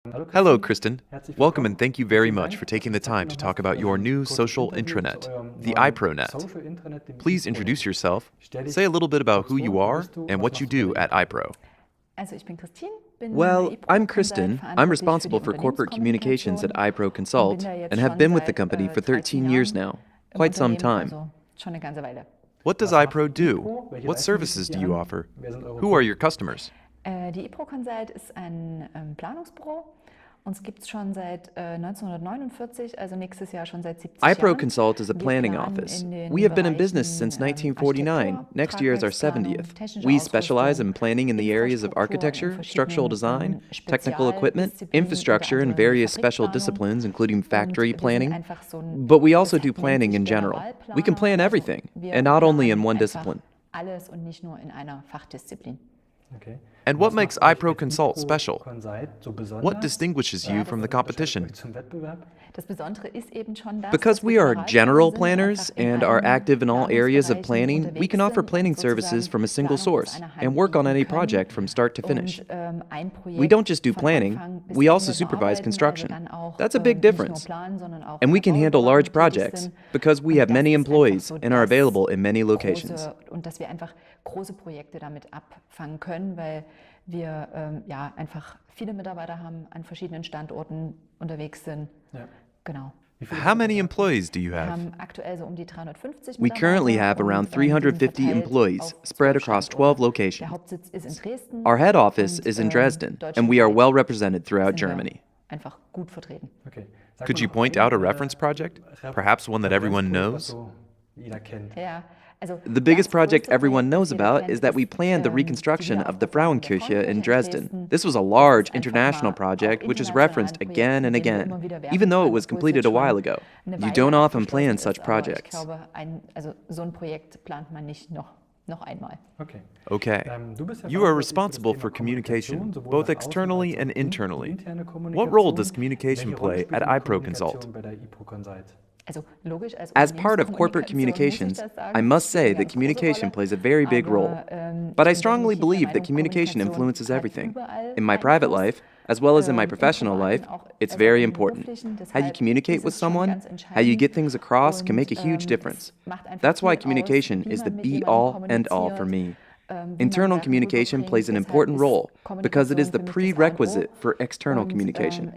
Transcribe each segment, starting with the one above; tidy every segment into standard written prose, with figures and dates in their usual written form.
Hello, Christin. Welcome and thank you very much for taking the time to talk about your new social intranet, the IPROnet. Please introduce yourself, say a little bit about who you are and what you do at IPRO. Well, I'm Christin. I'm responsible for corporate communications at IPROconsult and have been with the company for 13 years now. Quite some time. What does IPRO do? What services do you offer? Who are your customers? Die IPROconsult ist ein Planungsbüro. Uns gibt es schon seit 1949, also nächstes Jahr schon seit 70 Jahren. IPROconsult is a planning office. We have been in business since 1949. Next year is our 70th. We specialize in planning in the areas of architecture, structural design, technical equipment, infrastructure, and various special disciplines, including factory planning. But we also do planning in general. We can plan everything, and not only in one discipline. Alles und nicht nur in einer Fachdisziplin. And what makes IPROconsult special? What distinguishes you from the competition? Because we are general planners and are active in all areas of planning, we can offer planning services from a single source and work on any project from start to finish. We don't just do planning, we also supervise construction. That's a big difference. And we can handle large projects because we have many employees and are available in many locations. Und dass wir einfach große Projekte damit abfangen können, weil wir einfach viele Mitarbeiter haben, an verschiedenen Standorten unterwegs sind. Ja. Genau. How many employees do you Wir have? haben aktuell so um die 350 We currently have around 350 employees spread across 12 Der locations. Hauptsitz ist in Dresden. Our head office is in und, Dresden, and we are well represented throughout sind wir Germany. Einfach gut vertreten. Could you point out a reference project? Perhaps one that everyone knows? Ja, also The biggest das project größte everyone Projekt, knows das jeder about kennt, is that we ist, planned the die reconstruction of the Wiederaufbau der Frauenkirche in Frauenkirche Dresden. This was a large international project which is referenced again and again, even though it was completed a while ago. You don't often plan such projects. Ich glaube, also so ein Projekt plant man nicht noch einmal. Okay. You are responsible for communication, both externally and internally. What role does communication play at IPROconsult? Also logisch, As part of corporate communications, I must say that communication plays a very big role. But I strongly believe that communication influences everything. In my private life, as well as in my professional life, it's very important. How you communicate with someone, how you get things across can make a huge difference. That's why communication is the be-all, end-all for me. Internal communication plays an important role because it is the prerequisite for external communication.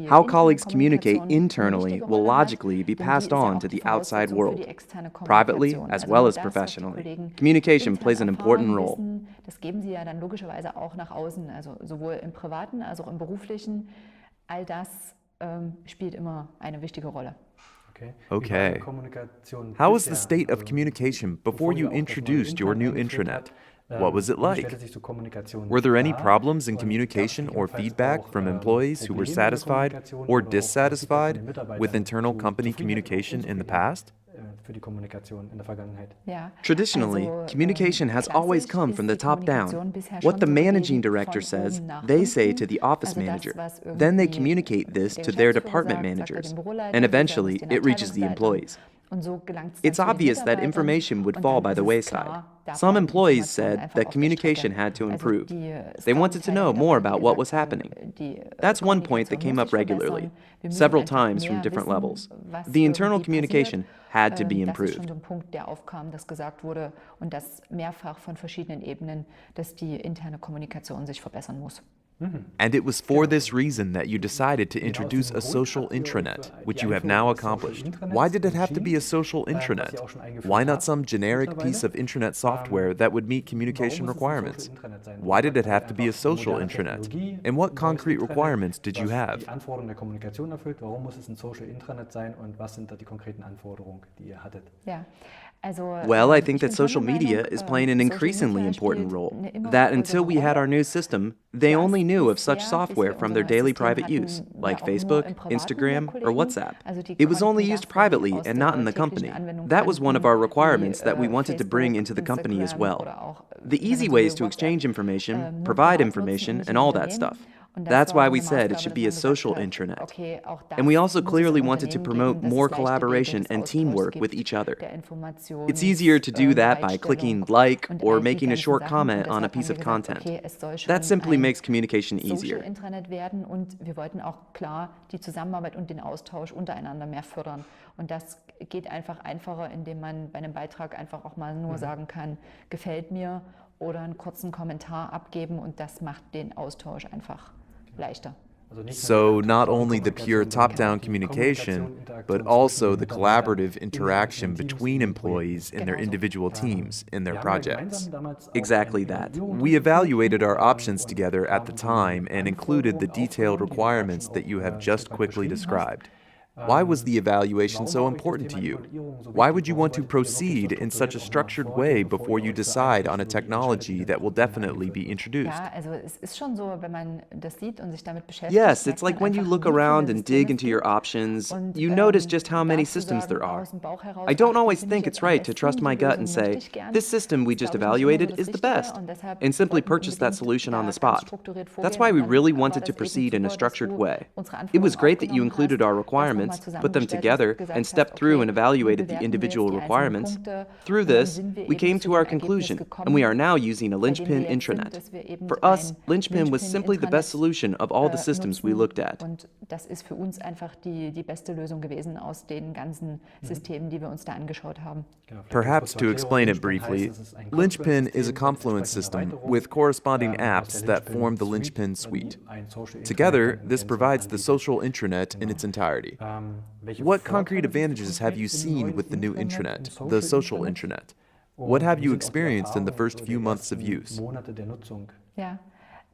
How colleagues communicate internally will logically be passed on to the outside world, privately as well as professionally. Communication plays an important role. Das geben sie ja dann logischerweise auch nach außen, also sowohl im privaten als auch im beruflichen. All das spielt immer eine wichtige Rolle. Okay. How was the state of communication before you introduced your new intranet? What was it like? Were there any problems in communication or feedback from employees who were satisfied or dissatisfied with internal company communication in the past? Traditionally, communication has always come from the top down. What the managing director says, they say to the office manager. Then they communicate this to their department managers, and eventually it reaches the employees. It's obvious that information would fall by the wayside. Some employees said that communication had to improve. They wanted to know more about what was happening. That's one point that came up regularly, several times from different levels. The internal communication had to be improved. Das ist schon der Punkt, der aufkam, dass gesagt wurde und das mehrfach von verschiedenen Ebenen, dass die interne Kommunikation sich verbessern muss. And it was for this reason that you decided to introduce a social intranet, which you have now accomplished. Why did it have to be a social intranet? Why not some generic piece of intranet software that would meet communication requirements? Why did it have to be a social intranet? And what concrete requirements did you have? Die Anforderungen der Kommunikation erfüllt. Warum muss es ein Social Intranet sein und was sind da die konkreten Anforderungen, die ihr hattet? Ja. Well, I think that social media is playing an increasingly important role. That until we had our new system, they only knew of such software from their daily private use, like Facebook, Instagram, or WhatsApp. It was only used privately and not in the company. That was one of our requirements that we wanted to bring into the company as well. The easy ways to exchange information, provide information, and all that stuff. That's why we said it should be a social intranet. And we also clearly wanted to promote more collaboration and teamwork with each other. It's easier to do that by clicking like or making a short comment on a piece of content. That simply makes communication easier. Social Intranet werden und wir wollten auch klar die Zusammenarbeit und den Austausch untereinander mehr fördern. Und das geht einfach einfacher, indem man bei einem Beitrag einfach auch mal nur sagen kann, gefällt mir oder einen kurzen Kommentar abgeben und das macht den Austausch einfach leichter. So not only the pure top-down communication, but also the collaborative interaction between employees in their individual teams in their projects. Exactly that. We evaluated our options together at the time and included the detailed requirements that you have just quickly described. Why was the evaluation so important to you? Why would you want to proceed in such a structured way before you decide on a technology that will definitely be introduced? Yes, it's like when you look around and dig into your options, you notice just how many systems there are. I don't always think it's right to trust my gut and say, this system we just evaluated is the best, and simply purchase that solution on the spot. That's why we really wanted to proceed in a structured way. It was great that you included our requirements, put them together, and stepped through and evaluated the individual requirements. Through this, we came to our conclusion, and we are now using a Linchpin intranet. For us, Linchpin was simply the best solution of all the systems we looked at. Und das ist für uns einfach die beste Lösung gewesen aus den ganzen Systemen, die wir uns da angeschaut haben. Perhaps to explain it briefly, Linchpin is a Confluence system with corresponding apps that form the Linchpin suite. Together, this provides the social intranet in its entirety. What concrete advantages have you seen with the new intranet, the social intranet? What have you experienced in the first few months of use?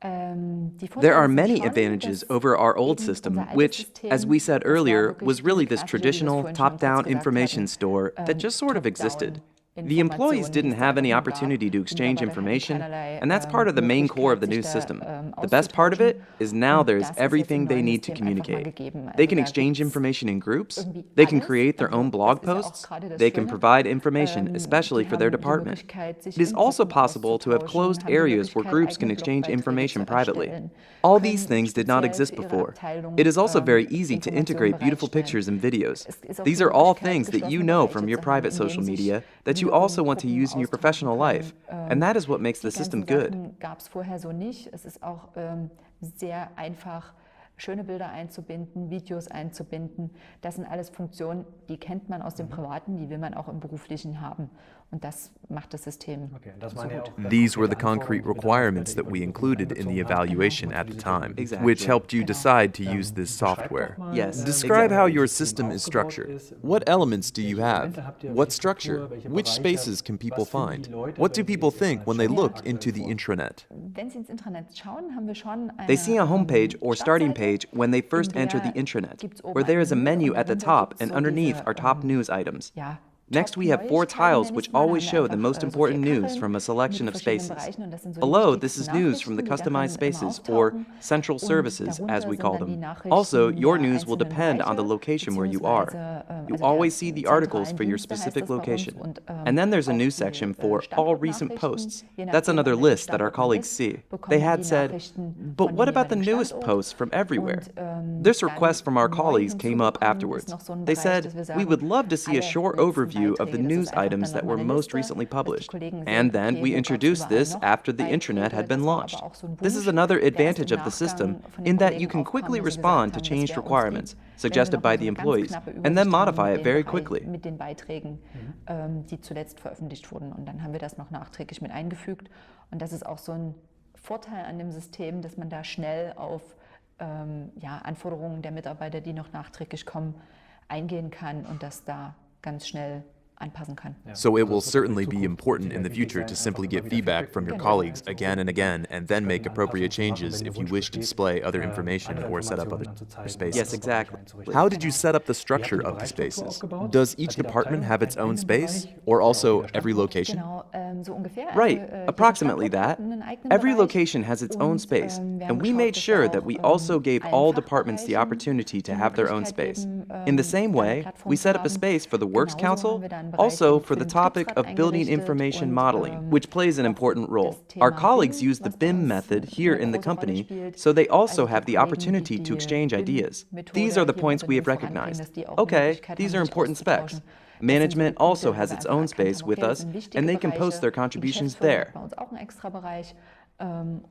There are many advantages over our old system, which, as we said earlier, was really this traditional top-down information store that just sort of existed. The employees didn't have any opportunity to exchange information, and that's part of the main core of the new system. The best part of it is now there's everything they need to communicate. They can exchange information in groups, they can create their own blog posts, they can provide information, especially for their department. It is also possible to have closed areas where groups can exchange information privately. All these things did not exist before. It is also very easy to integrate beautiful pictures and videos. These are all things that you know from your private social media that you also want to use in your professional life, and that is what makes the system good. Gab es vorher so nicht. Es ist auch sehr einfach, schöne Bilder einzubinden, Videos einzubinden. Das sind alles Funktionen, die kennt man aus dem Privaten, die will man auch im Beruflichen haben. Und das macht das System so gut. These were the concrete requirements that we included in the evaluation at the time, which helped you decide to use this software. Yes. Describe how your system is structured. What elements do you have? What structure? Which spaces can people find? What do people think when they look into the intranet? Wenn Sie ins Intranet schauen, haben wir schon They see a homepage or starting page when they first enter the intranet, where there is a menu at the top and underneath are top news items. Next, we have 4 tiles which always show the most important news from a selection of spaces. Below, this is news from the customized spaces, or central services, as we call them. Also, your news will depend on the location where you are. You always see the articles for your specific location. And then there's a news section for all recent posts. That's another list that our colleagues see. They had said, but what about the newest posts from everywhere? This request from our colleagues came up afterwards. They said, we would love to see a short overview of the news items that were most recently published. And then we introduced this after the intranet had been launched. This is another advantage of the system in that you can quickly respond to changed requirements suggested by the employees and then modify it very quickly. Mit den Beiträgen, die zuletzt veröffentlicht wurden. Und dann haben wir das noch nachträglich mit eingefügt. Und das ist auch so ein Vorteil an dem System, dass man da schnell auf Anforderungen der Mitarbeiter, die noch nachträglich kommen, eingehen kann und das da ganz schnell anpassen kann. So it will certainly be important in the future to simply get feedback from your colleagues again and then make appropriate changes if you wish to display other information or set up other spaces. Yes, exactly. How did you set up the structure of the spaces? Does each department have its own space, or also every location? Right, approximately that. Every location has its own space, and we made sure that we also gave all departments the opportunity to have their own space. In the same way, we set up a space for the Works Council, Also, for the topic of building information modeling, which plays an important role. Our colleagues use the BIM method here in the company, so they also have the opportunity to exchange ideas. These are the points we have recognized. Okay, these are important specs. Management also has its own space with us, and they can post their contributions there. Bei uns auch ein extra Bereich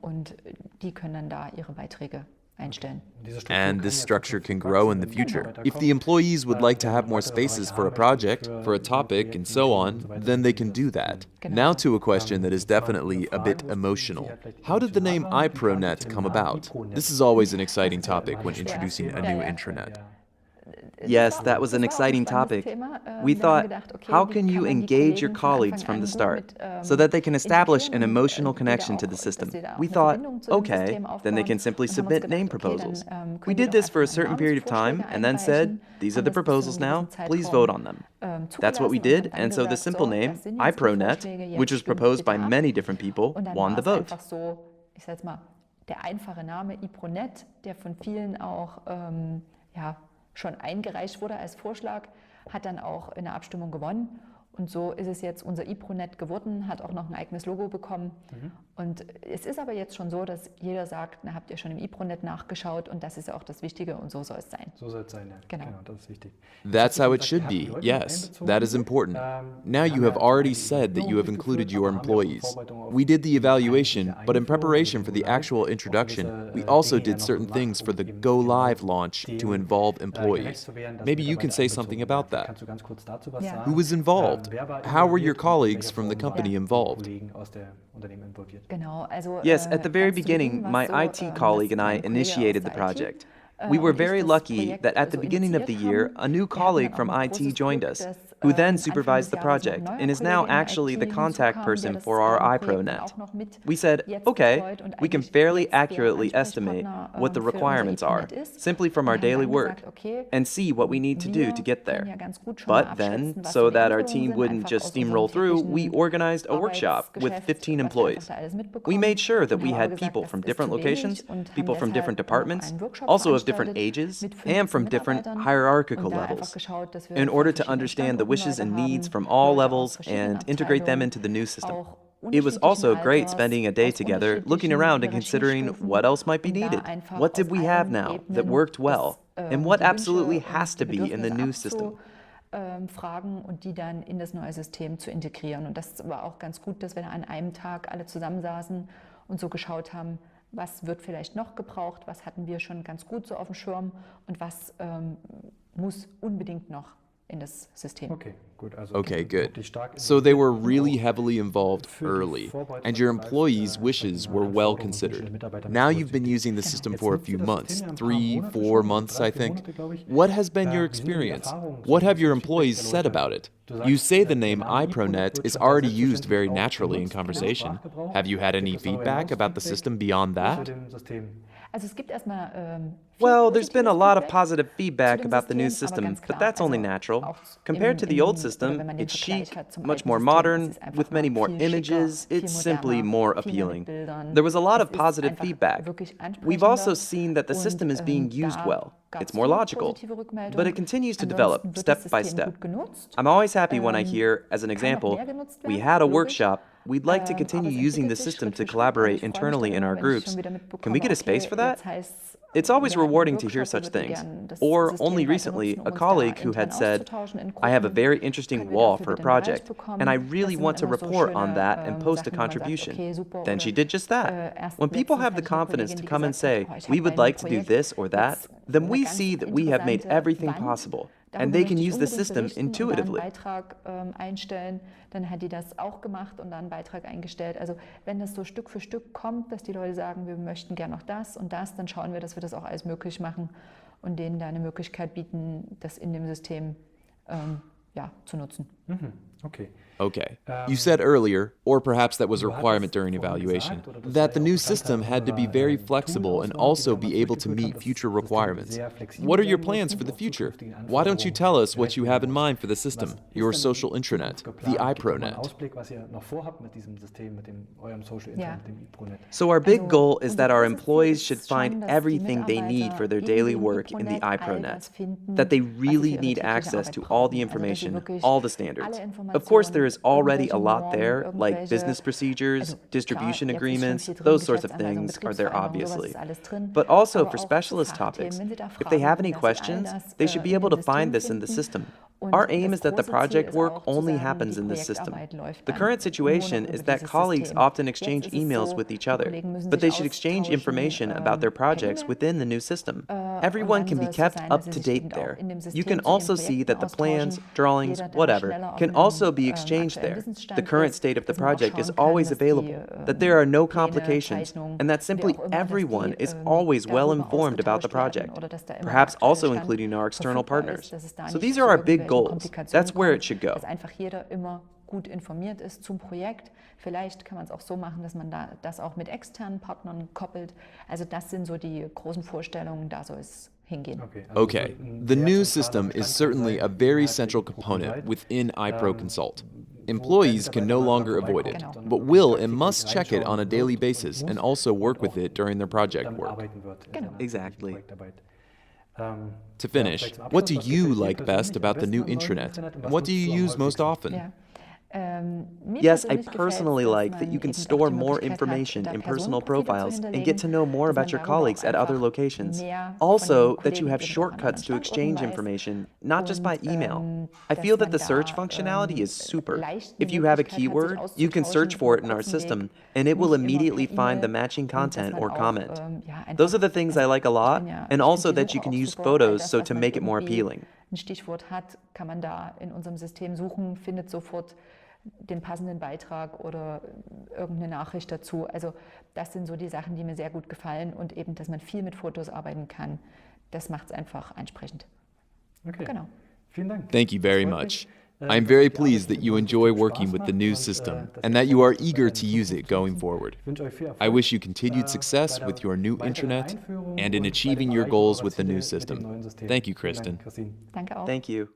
und die können dann da ihre Beiträge einstellen. And this structure can grow in the future. If the employees would like to have more spaces for a project, for a topic, and so on, then they can do that. Now to a question that is definitely a bit emotional. How did the name IPROnet come about? This is always an exciting topic when introducing a new intranet. Yes, that was an exciting topic. We thought, how can you engage your colleagues from the start so that they can establish an emotional connection to the system? We thought, okay, then they can simply submit name proposals. We did this for a certain period of time and then said, these are the proposals now, please vote on them. That's what we did, and so the simple name, IPROnet, which was proposed by many different people, won the vote. Ich sag mal, der einfache Name IPROnet, der von vielen auch schon eingereicht wurde als Vorschlag, hat dann auch in der Abstimmung gewonnen. Und so ist es jetzt unser IPROnet geworden, hat auch noch ein eigenes Logo bekommen. Und es ist aber jetzt schon so, dass jeder sagt, na, habt ihr schon im IPROnet nachgeschaut, und das ist ja auch das Wichtige, und so soll es sein. So soll es sein, ja. Genau, das ist wichtig. That's how it should be. Yes, that is important. Now you have already said that you have included your employees. We did the evaluation, but in preparation for the actual introduction, we also did certain things for the Go Live launch to involve employees. Maybe you can say something about that. Kannst du ganz kurz dazu was sagen? Who was involved? How were your colleagues from the company involved? Yes, at the very beginning, my IT colleague and I initiated the project. We were very lucky that at the beginning of the year, a new colleague from IT joined us, who then supervised the project and is now actually the contact person for our IPROnet. We said, okay, we can fairly accurately estimate what the requirements are, simply from our daily work, and see what we need to do to get there. But then, so that our team wouldn't just steamroll through, we organized a workshop with 15 employees. We made sure that we had people from different locations, people from different departments, also of different ages, and from different hierarchical levels, in order to understand the wishes and needs from all levels and integrate them into the new system. It was also great spending a day together, looking around and considering what else might be needed. What did we have now that worked well? And what absolutely has to be in the new system? Fragen und die dann in das neue System zu integrieren. Und das war auch ganz gut, dass wir da an einem Tag alle zusammensaßen und so geschaut haben, was wird vielleicht noch gebraucht, was hatten wir schon ganz gut so auf dem Schirm und was muss unbedingt noch in das System. Okay, good. So they were really heavily involved early, and your employees' wishes were well considered. Now you've been using the system for a few months, 3, 4 months, I think. What has been your experience? What have your employees said about it? You say the name IPROnet is already used very naturally in conversation. Have you had any feedback about the system beyond that? Well, there's been a lot of positive feedback about the new system, but that's only natural. Compared to the old system, it's chic, much more modern, with many more images. It's simply more appealing. There was a lot of positive feedback. We've also seen that the system is being used well. It's more logical, but it continues to develop step by step. I'm always happy when I hear, as an example, we had a workshop. We'd like to continue using the system to collaborate internally in our groups. Can we get a space for that? It's always rewarding to hear such things. Or, only recently, a colleague who had said, I have a very interesting wall for a project, and I really want to report on that and post a contribution. Then she did just that. When people have the confidence to come and say, we would like to do this or that, then we see that we have made everything possible. And they can use the system intuitively. Dann hat die das auch gemacht und dann einen Beitrag eingestellt. Also wenn das so Stück für Stück kommt, dass die Leute sagen, wir möchten gerne noch das und das, dann schauen wir, dass wir das auch alles möglich machen und denen da eine Möglichkeit bieten, das in dem System zu nutzen. Okay. Okay. You said earlier, or perhaps that was a requirement during evaluation, that the new system had to be very flexible and also be able to meet future requirements. What are your plans for the future? Why don't you tell us what you have in mind for the system, your social intranet, the IPROnet? So our big goal is that our employees should find everything they need for their daily work in the IPROnet, that they really need access to all the information, all the standards. Of course, there is already a lot there, like business procedures, distribution agreements, those sorts of things are there obviously. But also for specialist topics, if they have any questions, they should be able to find this in the system. Our aim is that the project work only happens in this system. The current situation is that colleagues often exchange emails with each other, but they should exchange information about their projects within the new system. Everyone can be kept up to date there. You can also see that the plans, drawings, whatever, can also be exchanged there. The current state of the project is always available, that there are no complications, and that simply everyone is always well informed about the project, perhaps also including our external partners. So these are our big goals. That's where it should go. Dass einfach jeder immer gut informiert ist zum Projekt. Vielleicht kann man es auch so machen, dass man das auch mit externen Partnern koppelt. Also das sind so die großen Vorstellungen, da soll es hingehen. Okay, the new system is certainly a very central component within IPROconsult. Employees can no longer avoid it, but will and must check it on a daily basis and also work with it during their project work. Exactly. To finish, what do you like best about the new intranet? And what do you use most often? Yes, I personally like that you can store more information in personal profiles and get to know more about your colleagues at other locations. Also, that you have shortcuts to exchange information, not just by email. I feel that the search functionality is super. If you have a keyword, you can search for it in our system, and it will immediately find the matching content or comment. Those are the things I like a lot, and also that you can use photos so to make it more appealing. Ein Stichwort hat, kann man da in unserem System suchen, findet sofort den passenden Beitrag oder irgendeine Nachricht dazu. Also das sind so die Sachen, die mir sehr gut gefallen und eben, dass man viel mit Fotos arbeiten kann. Das macht es einfach ansprechend. Okay. Genau. Vielen Dank. Thank you very much. I'm very pleased that you enjoy working with the new system and that you are eager to use it going forward. I wish you continued success with your new intranet and in achieving your goals with the new system. Thank you, Christin. Danke auch. Thank you.